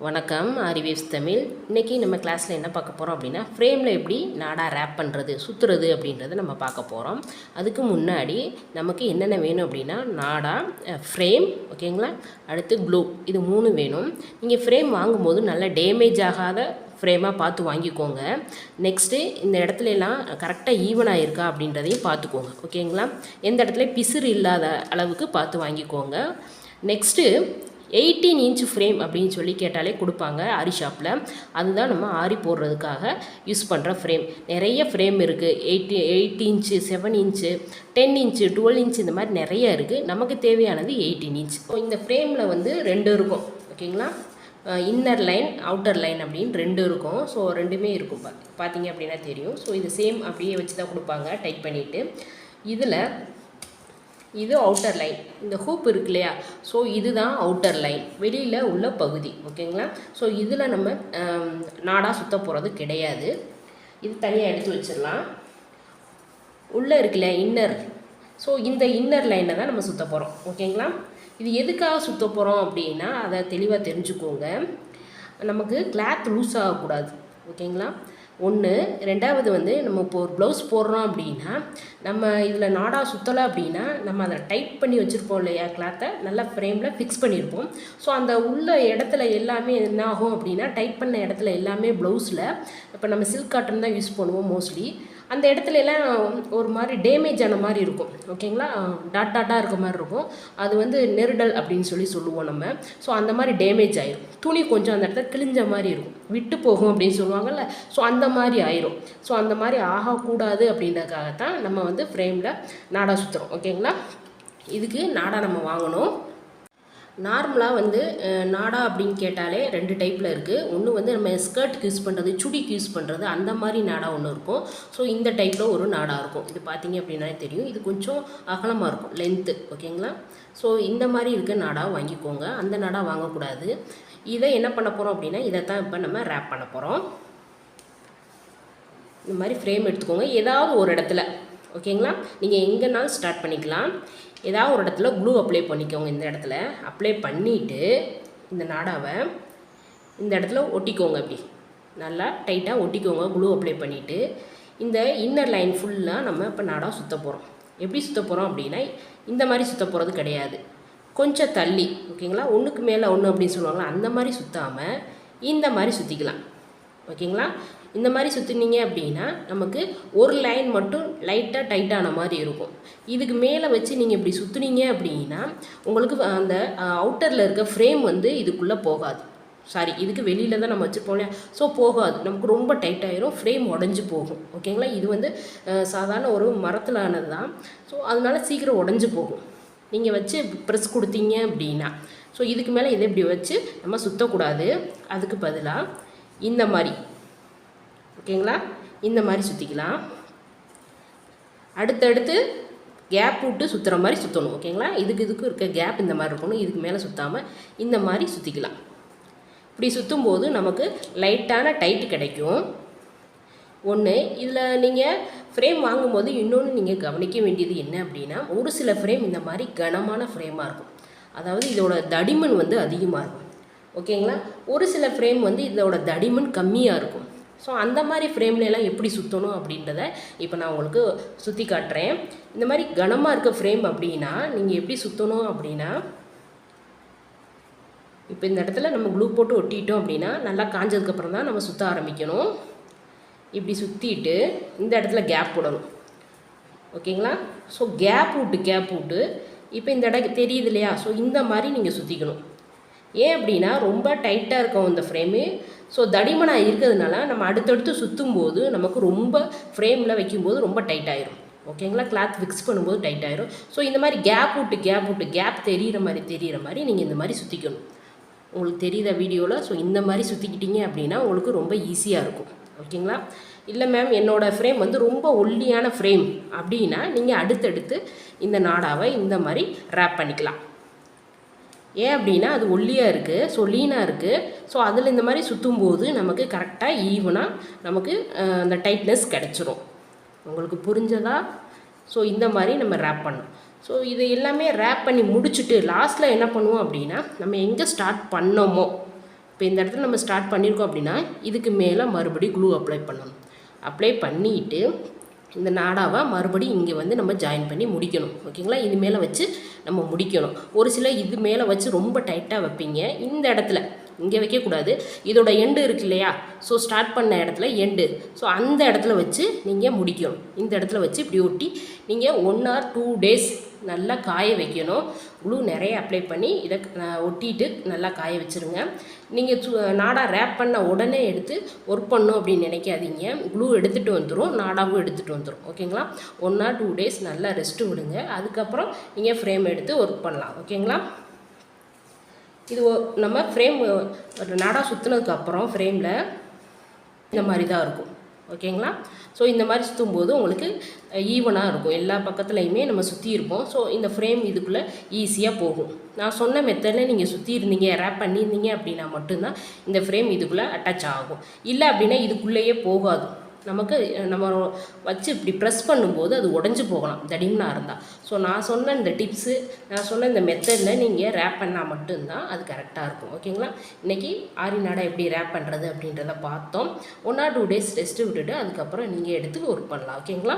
வணக்கம் ஆரிவேஸ் தமிழ். இன்றைக்கி நம்ம கிளாஸில் என்ன பார்க்க போகிறோம் அப்படின்னா ஃப்ரேமில் எப்படி நாடா ரேப் பண்ணுறது சுற்றுறது அப்படின்றத நம்ம பார்க்க போகிறோம். அதுக்கு முன்னாடி நமக்கு என்னென்ன வேணும் அப்படின்னா நாடா, ஃப்ரேம், ஓகேங்களா, அடுத்து க்ளூ, இது 3 வேணும். நீங்கள் ஃப்ரேம் வாங்கும்போது நல்லா டேமேஜ் ஆகாத ஃப்ரேமாக பார்த்து வாங்கிக்கோங்க. நெக்ஸ்ட்டு இந்த இடத்துலலாம் கரெக்டாக ஈவனாக இருக்கா அப்படின்றதையும் பார்த்துக்கோங்க, ஓகேங்களா. எந்த இடத்துல பிசுறு இல்லாத அளவுக்கு பார்த்து வாங்கிக்கோங்க. நெக்ஸ்ட்டு 18 இன்ச் ஃப்ரேம் அப்படின்னு சொல்லி கேட்டாலே கொடுப்பாங்க ஆரி ஷாப்பில். அதுதான் நம்ம ஆரி போடுறதுக்காக யூஸ் பண்ணுற ஃப்ரேம். நிறைய ஃப்ரேம் இருக்குது. 8 இன்ச்சு, 7 இன்ச்சு, 10 இன்ச்சு, 12 இன்ச், இந்த மாதிரி நிறைய இருக்குது. நமக்கு தேவையானது 18 இன்ச். இந்த ஃப்ரேமில் வந்து 2 இருக்கும், ஓகேங்களா. இன்னர் லைன், அவுட்டர் லைன் அப்படின்னு 2 இருக்கும். ஸோ 2மே இருக்கும். பார்த்தீங்க அப்படின்னா தெரியும். ஸோ இது சேம் அப்படியே வச்சு தான் கொடுப்பாங்க டைட் பண்ணிவிட்டு. இதில் இது அவுட்டர் லைன், இந்த ஹூப் இருக்கு இல்லையா, ஸோ இதுதான் அவுட்டர் லைன், வெளியில் உள்ள பகுதி, ஓகேங்களா. ஸோ இதில் நம்ம நாடாக சுற்ற போகிறது கிடையாது. இது தனியாக எடுத்து வச்சிடலாம். உள்ளே இருக்குல்ல இன்னர், ஸோ இந்த இன்னர் லைனை தான் நம்ம சுற்ற போகிறோம், ஓகேங்களா. இது எதுக்காக சுற்ற போகிறோம் அப்படின்னா அதை தெளிவாக தெரிஞ்சுக்கோங்க. நமக்கு கிளாத் லூஸ் ஆகக்கூடாது, ஓகேங்களா. ஒன்று. ரெண்டாவது வந்து நம்ம இப்போ ஒரு ப்ளவுஸ் போடுறோம் அப்படின்னா நம்ம இதில் நாடா சுற்றலை அப்படின்னா நம்ம அதை டைட் பண்ணி வச்சுருப்போம் இல்லையா, கிளாத்தை நல்லா ஃப்ரேமில் ஃபிக்ஸ் பண்ணியிருப்போம். ஸோ அந்த உள்ள இடத்துல எல்லாமே என்ன ஆகும் அப்படின்னா டைட் பண்ண இடத்துல எல்லாமே ப்ளவுஸில் இப்போ நம்ம சில்க் காட்டன் தான் யூஸ் பண்ணுவோம் மோஸ்ட்லி. அந்த இடத்துல எல்லாம் ஒரு மாதிரி டேமேஜ் ஆன மாதிரி இருக்கும், ஓகேங்களா. டாட்டாக இருக்க மாதிரி இருக்கும். அது வந்து நெருடல் அப்படின்னு சொல்லுவோம் நம்ம. ஸோ அந்த மாதிரி டேமேஜ் ஆயிரும். துணி கொஞ்சம் அந்த இடத்துல கிழிஞ்ச மாதிரி இருக்கும், விட்டு போகும் அப்படின்னு சொல்லுவாங்கள்ல. ஸோ அந்த மாதிரி ஆயிரும். ஸோ அந்த மாதிரி ஆகக்கூடாது அப்படின்றதுக்காகத்தான் நம்ம வந்து ஃப்ரேமில் நாடா சுற்றுறோம், ஓகேங்களா. இதுக்கு நாடா நம்ம வாங்கணும். நார்மலாக வந்து நாடா அப்படின்னு கேட்டாலே 2 டைப்பில் இருக்குது. ஒன்று வந்து நம்ம ஸ்கர்ட்டுக்கு யூஸ் பண்ணுறது, சுடிக்கு யூஸ் பண்ணுறது, அந்த மாதிரி நாடா ஒன்று இருக்கும். ஸோ இந்த டைப்பில் ஒரு நாடா இருக்கும். இது பார்த்தீங்க அப்படின்னாலே தெரியும். இது கொஞ்சம் அகலமாக இருக்கும், லென்த்து, ஓகேங்களா. ஸோ இந்த மாதிரி இருக்க நாடா வாங்கிக்கோங்க. அந்த நாடா வாங்கக்கூடாது. இதை என்ன பண்ண போகிறோம் அப்படின்னா இதைத்தான் இப்போ நம்ம ரேப் பண்ண போகிறோம். இந்த மாதிரி ஃப்ரேம் எடுத்துக்கோங்க. ஏதாவது ஒரு இடத்துல, ஓகேங்களா, நீங்கள் எங்கேனாலும் ஸ்டார்ட் பண்ணிக்கலாம். ஏதாவது ஒரு இடத்துல க்ளூ அப்ளை பண்ணிக்கோங்க. இந்த இடத்துல அப்ளை பண்ணிவிட்டு இந்த நாடாவை இந்த இடத்துல ஒட்டிக்கோங்க. அப்படி நல்லா டைட்டாக ஒட்டிக்கோங்க. க்ளூ அப்ளை பண்ணிவிட்டு இந்த இன்னர் லைன் ஃபுல்லாக நம்ம இப்போ நாடா சுற்ற போகிறோம். எப்படி சுற்ற போகிறோம் அப்படின்னா இந்த மாதிரி சுற்ற போகிறது கிடையாது. கொஞ்சம் தள்ளி, ஓகேங்களா, ஒன்றுக்கு மேலே ஒன்று அப்படின்னு சொல்லுவாங்களா, அந்த மாதிரி சுற்றாமல் இந்த மாதிரி சுற்றிக்கலாம், ஓகேங்களா. இந்த மாதிரி சுற்றினீங்க அப்படின்னா நமக்கு ஒரு லைன் மட்டும் லைட்டாக டைட்டான மாதிரி இருக்கும். இதுக்கு மேலே வச்சு நீங்கள் இப்படி சுற்றுனீங்க அப்படின்னா உங்களுக்கு அந்த அவுட்டரில் இருக்க ஃப்ரேம் வந்து இதுக்குள்ளே போகாது. சாரி, இதுக்கு வெளியில் தான் நம்ம வச்சுருப்போம் இல்லையா. ஸோ போகாது, நமக்கு ரொம்ப டைட்டாகிடும், ஃப்ரேம் உடஞ்சி போகும், ஓகேங்களா. இது வந்து சாதாரண ஒரு மரத்தில் ஆனது தான். ஸோ அதனால சீக்கிரம் உடஞ்சி போகும் நீங்கள் வச்சு ப்ரெஸ் கொடுத்தீங்க அப்படின்னா. ஸோ இதுக்கு மேலே இதை இப்படி வச்சு நம்ம சுற்றக்கூடாது. அதுக்கு பதிலாக இந்த மாதிரி, ஓகேங்களா, இந்த மாதிரி சுற்றிக்கலாம். அடுத்தடுத்து கேப் விட்டு சுற்றுற மாதிரி சுற்றணும், ஓகேங்களா. இதுக்கு இருக்க கேப் இந்த மாதிரி இருக்கணும். இதுக்கு மேலே சுற்றாமல் இந்த மாதிரி சுற்றிக்கலாம். இப்படி சுற்றும்போது நமக்கு லைட்டான டைட்டு கிடைக்கும். ஒன்று. இதில் நீங்கள் ஃப்ரேம் வாங்கும்போது இன்னொன்று நீங்கள் கவனிக்க வேண்டியது என்ன அப்படின்னா ஒரு சில ஃப்ரேம் இந்த மாதிரி கனமான ஃப்ரேமாக இருக்கும். அதாவது இதோட தடிமன் வந்து அதிகமாக இருக்கும், ஓகேங்களா. ஒரு சில ஃப்ரேம் வந்து இதோட தடிமன் கம்மியாக இருக்கும். ஸோ அந்த மாதிரி ஃப்ரேம்லாம் எப்படி சுற்றணும் அப்படின்றத இப்போ நான் உங்களுக்கு சுற்றி காட்டுறேன். இந்த மாதிரி கனமாக இருக்க ஃப்ரேம் அப்படின்னா நீங்கள் எப்படி சுற்றணும் அப்படின்னா இப்போ இந்த இடத்துல நம்ம க்ளூ போட்டு ஒட்டிட்டோம் அப்படின்னா நல்லா காஞ்சதுக்கப்புறம் தான் நம்ம சுற்ற ஆரம்பிக்கணும். இப்படி சுற்றிட்டு இந்த இடத்துல கேப் விடணும், ஓகேங்களா. ஸோ கேப் விட்டு இப்போ இந்த இடம் தெரியுது இல்லையா. ஸோ இந்த மாதிரி நீங்கள் சுற்றிக்கணும். ஏன் அப்படின்னா ரொம்ப டைட்டாக இருக்கும் இந்த ஃப்ரேமு. ஸோ தடிமனாக இருக்கிறதுனால நம்ம அடுத்தடுத்து சுற்றும்போது நமக்கு ரொம்ப ஃப்ரேமில் வைக்கும்போது ரொம்ப டைட் ஆயிரும், ஓகேங்களா. கிளாத் ஃபிக்ஸ் பண்ணும்போது டைட் ஆயிரும். ஸோ இந்த மாதிரி கேப் விட்டு கேப் தெரிகிற மாதிரி நீங்கள் இந்த மாதிரி சுற்றிக்கணும். உங்களுக்கு தெரியுத வீடியோவில். ஸோ இந்த மாதிரி சுற்றிக்கிட்டீங்க அப்படின்னா உங்களுக்கு ரொம்ப ஈஸியாக இருக்கும், ஓகேங்களா. இல்லை மேம் என்னோடய ஃப்ரேம் வந்து ரொம்ப ஒல்லியான ஃப்ரேம் அப்படின்னா நீங்கள் அடுத்தடுத்து இந்த நாடாவை இந்த மாதிரி ரேப் பண்ணிக்கலாம். ஏன் அப்படின்னா அது ஒல்லியாக இருக்குது, ஸோ லீனாக இருக்குது. ஸோ அதில் இந்த மாதிரி சுற்றும்போது நமக்கு கரெக்டாக ஈவனாக நமக்கு அந்த டைட்னஸ் கிடச்சிரும். உங்களுக்கு புரிஞ்சதா? ஸோ இந்த மாதிரி நம்ம ரேப் பண்ணணும். ஸோ இது எல்லாமே ரேப் பண்ணி முடிச்சுட்டு லாஸ்ட்டில் என்ன பண்ணுவோம் அப்படின்னா நம்ம எங்கே ஸ்டார்ட் பண்ணோமோ இப்போ இந்த இடத்துல நம்ம ஸ்டார்ட் பண்ணியிருக்கோம் அப்படின்னா இதுக்கு மேலே மறுபடியும் க்ளூ அப்ளை பண்ணணும். அப்ளை பண்ணிவிட்டு இந்த நாடாவை மறுபடியும் இங்கே வந்து நம்ம ஜாயின் பண்ணி முடிக்கணும். ஓகேங்களா, இது மேலே வச்சு நம்ம முடிக்கணும். ஒரு சில இது மேலே வச்சு ரொம்ப டைட்டாக வைப்பீங்க. இந்த இடத்துல இங்கே வைக்கக்கூடாது, இதோட எண்டு இருக்கு இல்லையா, ஸோ ஸ்டார்ட் பண்ண இடத்துல எண்டு, ஸோ அந்த இடத்துல வச்சு நீங்கள் முடிக்கணும். இந்த இடத்துல வச்சு இப்படி ஒட்டி நீங்கள் 1 or 2 days நல்லா காய வைக்கணும். க்ளூ நிறைய அப்ளை பண்ணி இதை ஒட்டிட்டு நல்லா காய வச்சுருங்க. நீங்கள் நாடா ரேப் பண்ண உடனே எடுத்து ஒர்க் பண்ணணும் அப்படின்னு நினைக்காதீங்க. க்ளூ எடுத்துகிட்டு வந்துடும், நாடாவும் எடுத்துகிட்டு வந்துடும். ஓகேங்களா, 1 or 2 days நல்லா ரெஸ்ட்டு விடுங்க. அதுக்கப்புறம் நீங்கள் ஃப்ரேம் எடுத்து ஒர்க் பண்ணலாம். ஓகேங்களா, இது நம்ம ஃப்ரேம் நாடா சுற்றுனதுக்கப்புறம் ஃப்ரேமில் இந்த மாதிரி தான் இருக்கும். ஓகேங்களா, ஸோ இந்த மாதிரி சுற்றும்போது உங்களுக்கு ஈவனாக இருக்கும். எல்லா பக்கத்துலையுமே நம்ம சுற்றி இருப்போம். ஸோ இந்த ஃப்ரேம் இதுக்குள்ளே ஈஸியாக போகும். நான் சொன்ன மெத்தடில் நீங்கள் சுற்றி இருந்தீங்க, ரேப் பண்ணியிருந்தீங்க அப்படின்னா மட்டும்தான் இந்த ஃப்ரேம் இதுக்குள்ளே அட்டாச் ஆகும். இல்லை அப்படின்னா இதுக்குள்ளேயே போகாது. நமக்கு நம்ம வச்சு இப்படி ப்ரெஸ் பண்ணும்போது அது உடஞ்சி போகலாம் தடிமனாக இருந்தால். ஸோ நான் சொன்ன இந்த டிப்ஸு, நான் சொன்ன இந்த மெத்தடில் நீங்கள் ரேப் பண்ணால் மட்டும்தான் அது கரெக்டாக இருக்கும். ஓகேங்களா, இன்றைக்கி ஆரி நாடா எப்படி ரேப் பண்ணுறது அப்படின்றத பார்த்தோம். 1 or 2 days ரெஸ்ட்டு விட்டுட்டு அதுக்கப்புறம் நீங்கள் எடுத்து ஒர்க் பண்ணலாம். ஓகேங்களா.